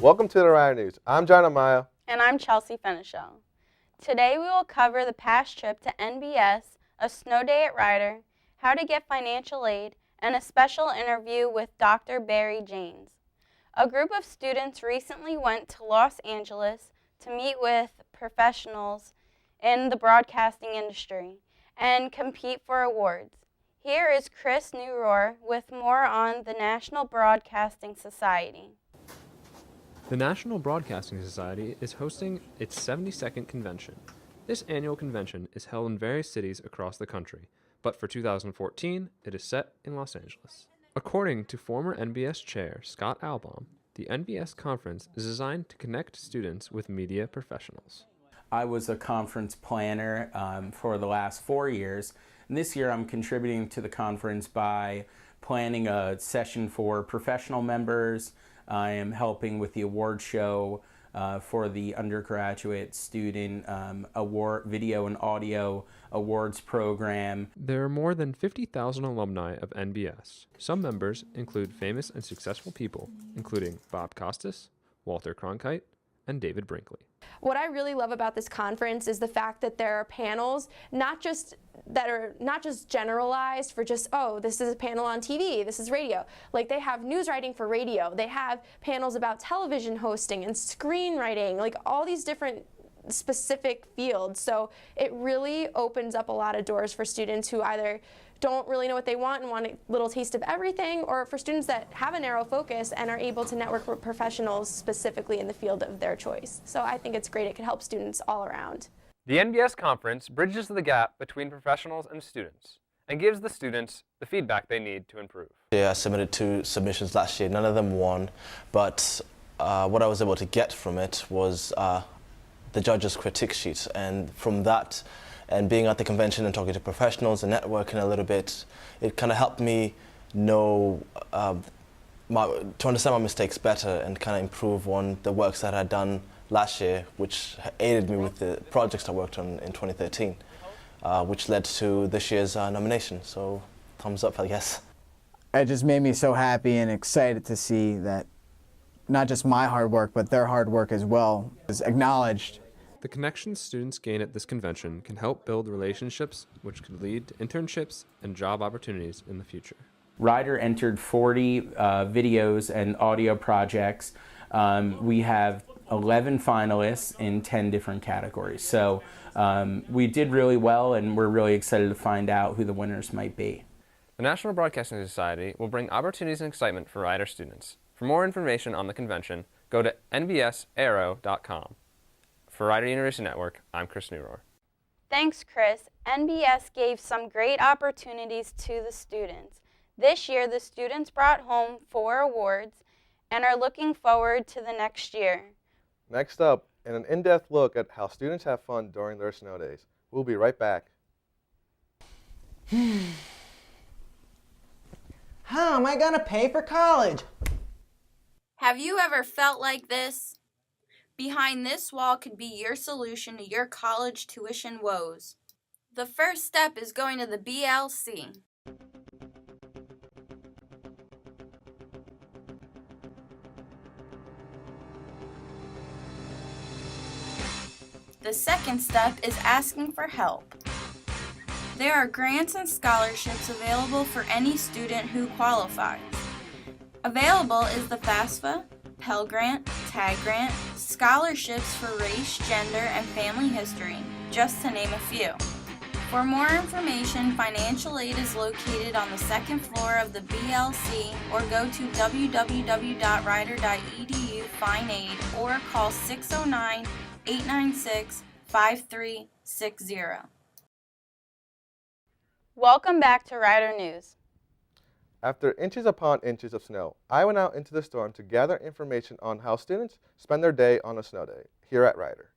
Welcome to the Rider News. I'm John Amaya. And I'm Chelsie Fenichel. Today we will cover the past trip to NBS, a snow day at Rider, how to get financial aid, and a special interview with Dr. Barry Janes. A group of students recently went to Los Angeles to meet with professionals in the broadcasting industry and compete for awards. Here is Chris Neurohr with more on the National Broadcasting Society. The National Broadcasting Society is hosting its 72nd convention. This annual convention is held in various cities across the country, but for 2014, it is set in Los Angeles. According to former NBS chair Scott Albaum, the NBS conference is designed to connect students with media professionals. I was a conference planner for the last 4 years, and this year I'm contributing to the conference by planning a session for professional members. I am helping with the award show for the undergraduate student award video and audio awards program. There are more than 50,000 alumni of NBS. Some members include famous and successful people, including Bob Costas, Walter Cronkite, and David Brinkley. What I really love about this conference is the fact that there are panels not just generalized for just, oh, this is a panel on TV, this is radio. Like, they have news writing for radio, they have panels about television hosting and screenwriting, like all these different specific fields. So it really opens up a lot of doors for students who either don't really know what they want and want a little taste of everything, or for students that have a narrow focus and are able to network with professionals specifically in the field of their choice. So I think it's great. It can help students all around. The NBS conference bridges the gap between professionals and students and gives the students the feedback they need to improve. Yeah, I submitted 2 submissions last year. None of them won, but what I was able to get from it was the judges' critique sheet, and from that, and being at the convention and talking to professionals and networking a little bit, it kind of helped me know, to understand my mistakes better and kind of improve on the works that I had done last year, which aided me with the projects I worked on in 2013, which led to this year's nomination. So, thumbs up, I guess. It just made me so happy and excited to see that not just my hard work, but their hard work as well is acknowledged. The connections students gain at this convention can help build relationships which could lead to internships and job opportunities in the future. Rider entered 40 videos and audio projects. We have 11 finalists in 10 different categories. So we did really well, and we're really excited to find out who the winners might be. The National Broadcasting Society will bring opportunities and excitement for Rider students. For more information on the convention, go to nbsaero.com. For Rider University Network, I'm Chris Neurohr. Thanks, Chris. NBS gave some great opportunities to the students. This year, the students brought home 4 awards and are looking forward to the next year. Next up, an in-depth look at how students have fun during their snow days. We'll be right back. How am I going to pay for college? Have you ever felt like this? Behind this wall could be your solution to your college tuition woes. The first step is going to the BLC. The second step is asking for help. There are grants and scholarships available for any student who qualifies. Available is the FAFSA, Pell Grant, TAG Grant, scholarships for race, gender, and family history, just to name a few. For more information, financial aid is located on the 2nd floor of the BLC, or go to www.rider.edu find aid, or call 609-896-5360. Welcome back to Rider News. After inches upon inches of snow, I went out into the storm to gather information on how students spend their day on a snow day here at Rider.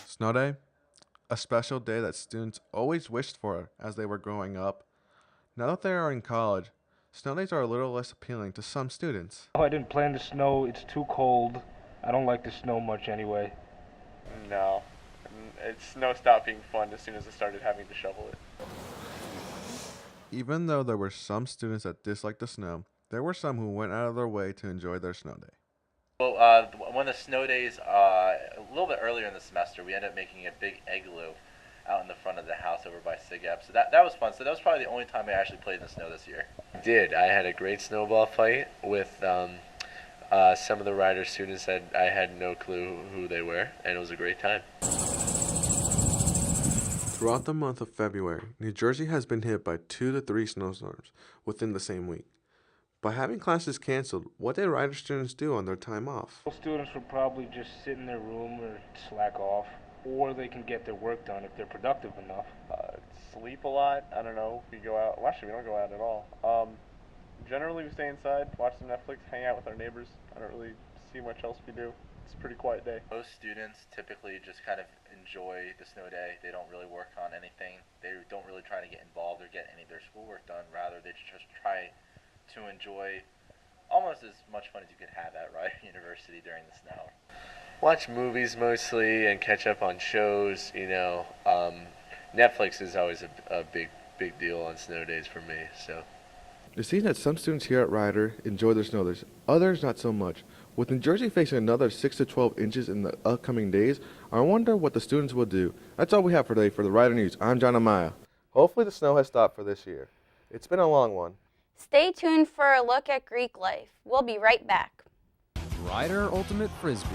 Snow Day? A special day that students always wished for as they were growing up. Now that they are in college, snow days are a little less appealing to some students. Oh, I didn't plan the snow. It's too cold. I don't like the snow much anyway. No. Snow stopped being fun as soon as I started having to shovel it. Even though there were some students that disliked the snow, There were some who went out of their way to enjoy their snow day. Well, one of the snow days, a little bit earlier in the semester, we ended up making a big igloo out in the front of the house over by SIGEP. So that was fun. So that was probably the only time I actually played in the snow this year. I did. I had a great snowball fight with some of the rider students that I had no clue who they were, and it was a great time. Throughout the month of February, New Jersey has been hit by 2 to 3 snowstorms within the same week. By having classes canceled, what did rider students do on their time off? Most students would probably just sit in their room or slack off, or they can get their work done if they're productive enough. Sleep a lot. I don't know. We go out. Well, actually, we don't go out at all. Generally, we stay inside, watch some Netflix, hang out with our neighbors. I don't really see much else we do. It's a pretty quiet day. Most students typically just kind of enjoy the snow day. They don't really work on anything. They don't really try to get involved or get any of their schoolwork done. Rather, they just try to enjoy almost as much fun as you could have at Rider University during the snow. Watch movies mostly and catch up on shows. Netflix is always a big deal on snow days for me. So It seems that some students here at Rider enjoy their snow days, others not so much. With New Jersey facing another 6 to 12 inches in the upcoming days, I wonder what the students will do. That's all we have for today. For the Rider News, I'm John Amaya. Hopefully the snow has stopped for this year. It's been a long one. Stay tuned for a look at Greek life. We'll be right back. Rider Ultimate Frisbee.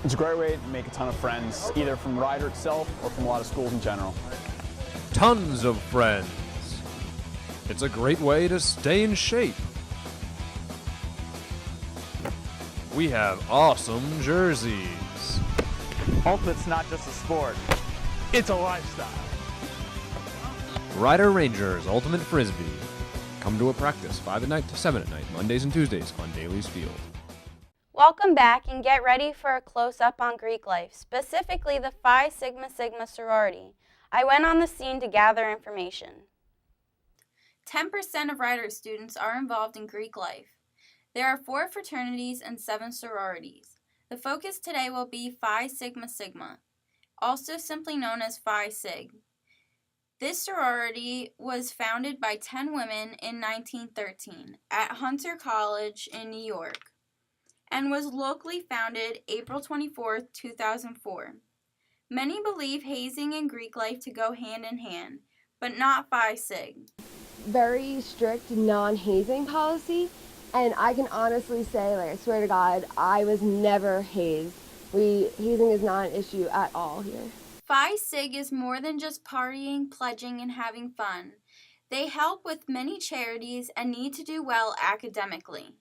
It's a great way to make a ton of friends, either from Rider itself or from a lot of schools in general. Tons of friends. It's a great way to stay in shape. We have awesome jerseys. Ultimate's not just a sport, it's a lifestyle. Rider Rangers Ultimate Frisbee. Come to a practice 5 at night to 7 at night, Mondays and Tuesdays on Daly's Field. Welcome back and get ready for a close-up on Greek life, specifically the Phi Sigma Sigma sorority. I went on the scene to gather information. 10% of Rider students are involved in Greek life. There are 4 fraternities and 7 sororities. The focus today will be Phi Sigma Sigma, also simply known as Phi Sig. This sorority was founded by 10 women in 1913 at Hunter College in New York and was locally founded April 24, 2004. Many believe hazing and Greek life to go hand in hand, but not Phi Sig. Very strict non-hazing policy, and I can honestly say, I swear to God, I was never hazed. Hazing is not an issue at all here. Phi Sig is more than just partying, pledging, and having fun. They help with many charities and need to do well academically.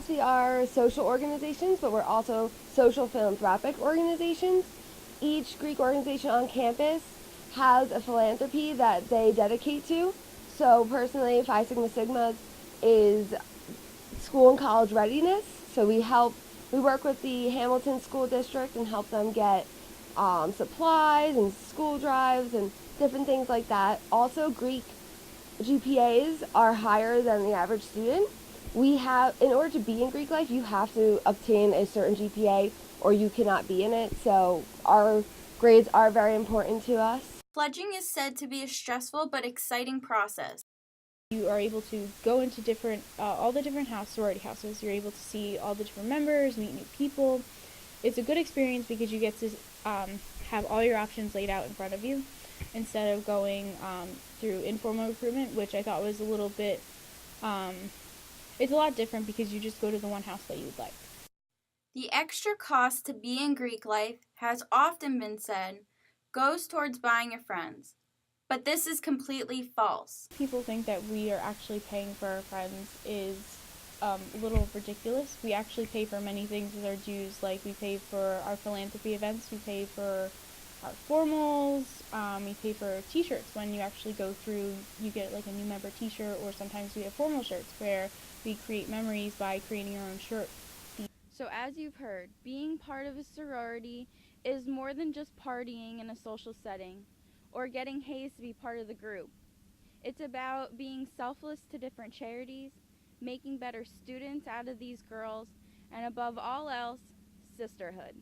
We are social organizations, but we're also social philanthropic organizations. Each Greek organization on campus has a philanthropy that they dedicate to. So personally, Phi Sigma Sigma is school and college readiness. So we work with the Hamilton School District and help them get supplies and school drives and different things like that. Also, Greek GPAs are higher than the average student. In order to be in Greek life, you have to obtain a certain GPA or you cannot be in it. So our grades are very important to us. Pledging is said to be a stressful but exciting process. You are able to go into all the different sorority houses. You're able to see all the different members, meet new people. It's a good experience because you get to have all your options laid out in front of you instead of going through informal recruitment, which I thought was a little bit, it's a lot different because you just go to the one house that you would like. The extra cost to be in Greek life has often been said goes towards buying your friends. But this is completely false. People think that we are actually paying for our friends is a little ridiculous. We actually pay for many things with our dues, like we pay for our philanthropy events, we pay for our formals, we pay for t-shirts. When you actually go through, you get like a new member t-shirt, or sometimes we have formal shirts where we create memories by creating our own shirt. So as you've heard, being part of a sorority is more than just partying in a social setting or getting hazed to be part of the group. It's about being selfless to different charities, making better students out of these girls, and above all else, sisterhood.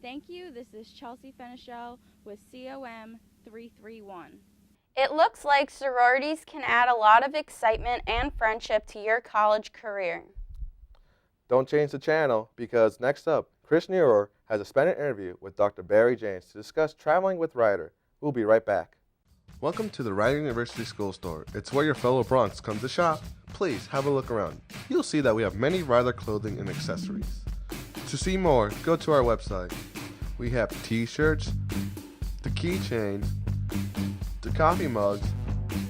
Thank you. This is Chelsie Fenichel with COM-331. It looks like sororities can add a lot of excitement and friendship to your college career. Don't change the channel because next up, Chris Neurohr has a splendid interview with Dr. Barry James to discuss traveling with Ryder. We'll be right back. Welcome to the Rider University School Store. It's where your fellow Bronx come to shop. Please have a look around. You'll see that we have many Ryder clothing and accessories. To see more, go to our website. We have t-shirts, the keychains, the coffee mugs,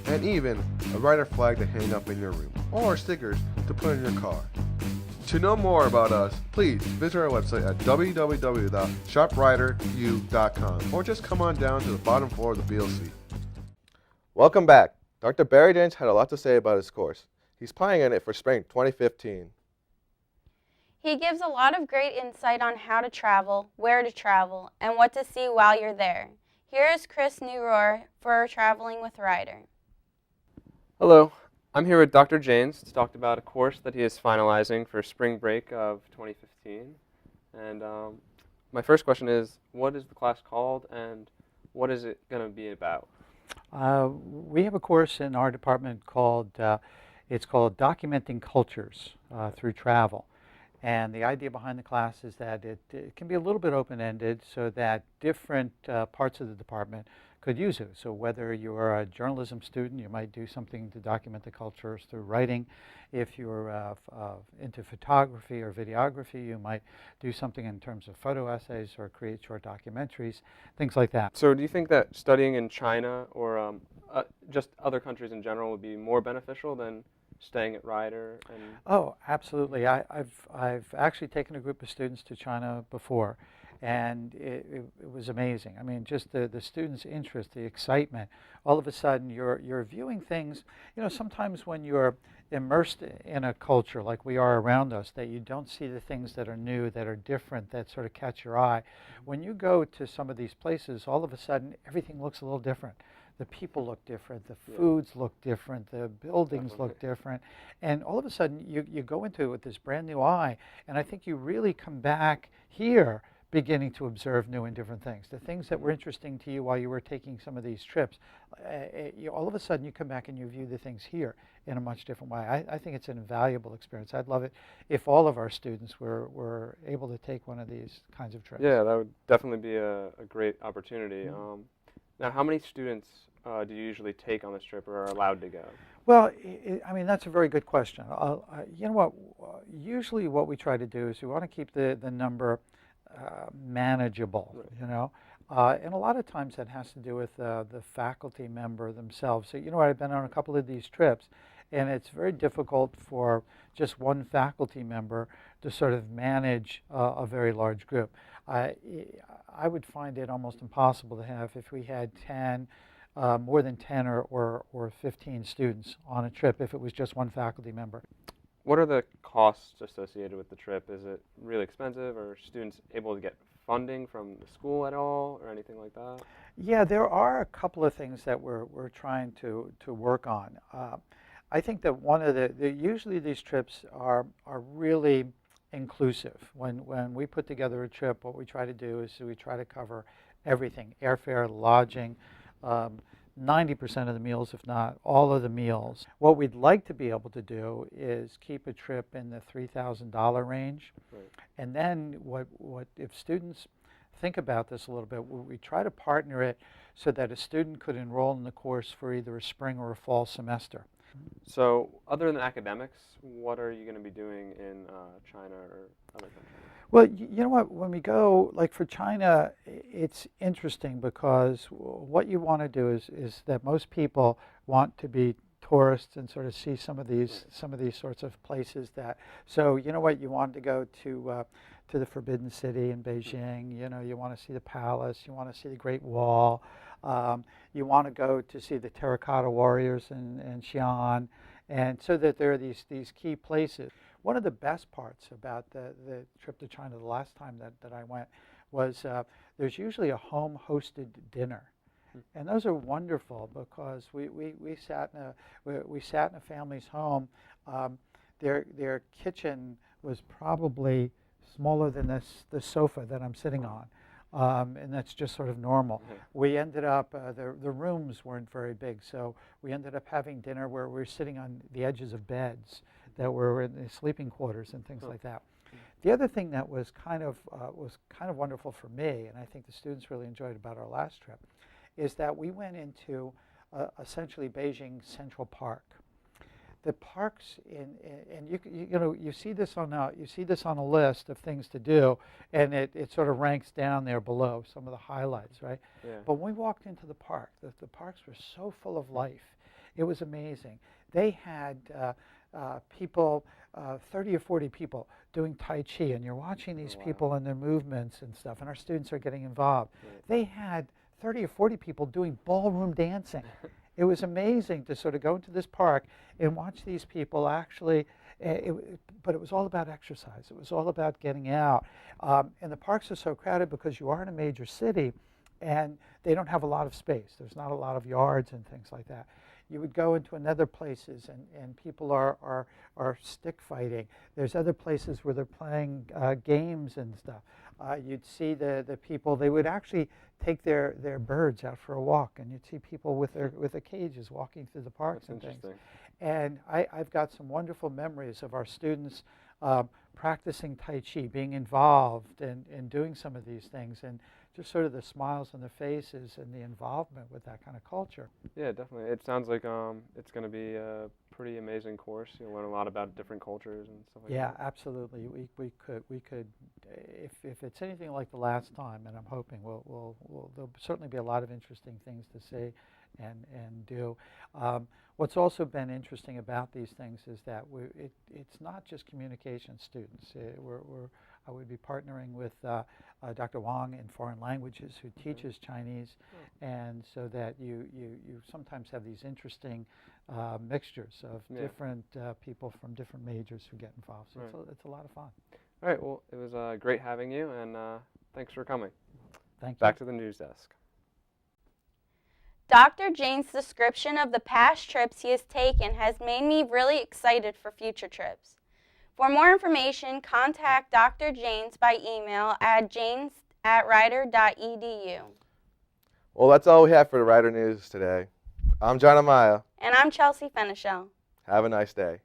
and even a Ryder flag to hang up in your room, or stickers to put in your car. To know more about us, please visit our website at www.shoprideru.com or just come on down to the bottom floor of the BLC. Welcome back. Dr. Barry James had a lot to say about his course. He's planning on it for spring 2015. He gives a lot of great insight on how to travel, where to travel, and what to see while you're there. Here is Chris Neurohr for Traveling with Ryder. Hello, I'm here with Dr. James to talk about a course that he is finalizing for spring break of 2015. And my first question is, what is the class called and what is it going to be about? We have a course in our department called, it's called Documenting Cultures Through Travel. And the idea behind the class is that it can be a little bit open-ended so that different parts of the department could use it. So whether you're a journalism student, you might do something to document the cultures through writing. If you're into photography or videography, you might do something in terms of photo essays or create short documentaries, things like that. So do you think that studying in China or just other countries in general would be more beneficial than staying at Ryder? Oh, absolutely. I've actually taken a group of students to China before, and it was amazing. I mean, just the students' interest, the excitement. All of a sudden, you're viewing things. You know, sometimes when you're immersed in a culture like we are around us, that you don't see the things that are new, that are different, that sort of catch your eye. When you go to some of these places, all of a sudden, everything looks a little different. The people look different, the foods look different, the buildings look different, and all of a sudden you go into it with this brand new eye, and I think you really come back here beginning to observe new and different things. The things that were interesting to you while you were taking some of these trips, all of a sudden you come back and you view the things here in a much different way. I think it's an invaluable experience. I'd love it if all of our students were able to take one of these kinds of trips. Yeah, that would definitely be a great opportunity. Now, how many students do you usually take on this trip or are allowed to go? Well, I mean, that's a very good question. You know what? Usually what we try to do is we want to keep the number manageable, right. You know. And a lot of times that has to do with the faculty member themselves. So, you know, I've been on a couple of these trips, and it's very difficult for just one faculty member to sort of manage a very large group. I would find it almost impossible to have, if we had 10, more than 10 or 15 students on a trip if it was just one faculty member. What are the costs associated with the trip? Is it really expensive? Or are students able to get funding from the school at all or anything like that? Yeah, there are a couple of things that we're trying to work on. I think that one of usually these trips are really inclusive. When we put together a trip, what we try to do is we try to cover everything: airfare, lodging, 90% of the meals, if not all of the meals. What we'd like to be able to do is keep a trip in the $3,000 range. Right. And then what if students think about this a little bit, we try to partner it so that a student could enroll in the course for either a spring or a fall semester. So other than academics, what are you going to be doing in China or other countries? Well, you know what, when we go, like for China, it's interesting because what you want to do is that most people want to be tourists and sort of see some of these sorts of places that, so you know what, you want to go to the Forbidden City in Beijing, you know, you want to see the palace, you want to see the Great Wall, you want to go to see the terracotta warriors in Xi'an, and so that there are these key places. One of the best parts about the trip to China the last time that I went was there's usually a home-hosted dinner. And those are wonderful because we sat in a family's home. Their kitchen was probably smaller than the sofa that I'm sitting on. And that's just sort of normal. We ended up, the rooms weren't very big, so we ended up having dinner where we were sitting on the edges of beds that were in the sleeping quarters and things like that. The other thing that was kind of wonderful for me, and I think the students really enjoyed about our last trip, is that we went into essentially Beijing Central Park. The parks and you see this on a list of things to do, and it sort of ranks down there below some of the highlights, right? Yeah. But when we walked into the park, the parks were so full of life. It was amazing. They had people, 30 or 40 people doing Tai Chi, and you're watching these people and their movements and stuff, and our students are getting involved. They had 30 or 40 people doing ballroom dancing. It was amazing to sort of go into this park and watch these people actually, but it was all about exercise. It was all about getting out. And the parks are so crowded because you are in a major city and they don't have a lot of space. There's not a lot of yards and things like that. You would go into another places and people are stick fighting. There's other places where they're playing games and stuff. You'd see the people, they would actually take their birds out for a walk, and you'd see people with the cages walking through the parks and things. And I've got some wonderful memories of our students practicing Tai Chi, being involved and doing some of these things, and just sort of the smiles on their faces and the involvement with that kind of culture. Yeah, definitely. It sounds like it's going to be a pretty amazing course. You'll learn a lot about different cultures and stuff like that. Yeah, absolutely. We could, if it's anything like the last time, and I'm hoping there'll certainly be a lot of interesting things to see and do. What's also been interesting about these things is that it's not just communication students. I would be partnering with Dr. Wang in foreign languages who teaches Chinese, and so that you sometimes have these interesting mixtures of different people from different majors who get involved. So it's a lot of fun. All right, well, it was great having you, and thanks for coming. Thank you. Back to the news desk. Dr. Jane's description of the past trips he has taken has made me really excited for future trips. For more information, contact Dr. Janes by email at janes@rider.edu. Well, that's all we have for the Rider News today. I'm John Amaya. And I'm Chelsie Fenichel. Have a nice day.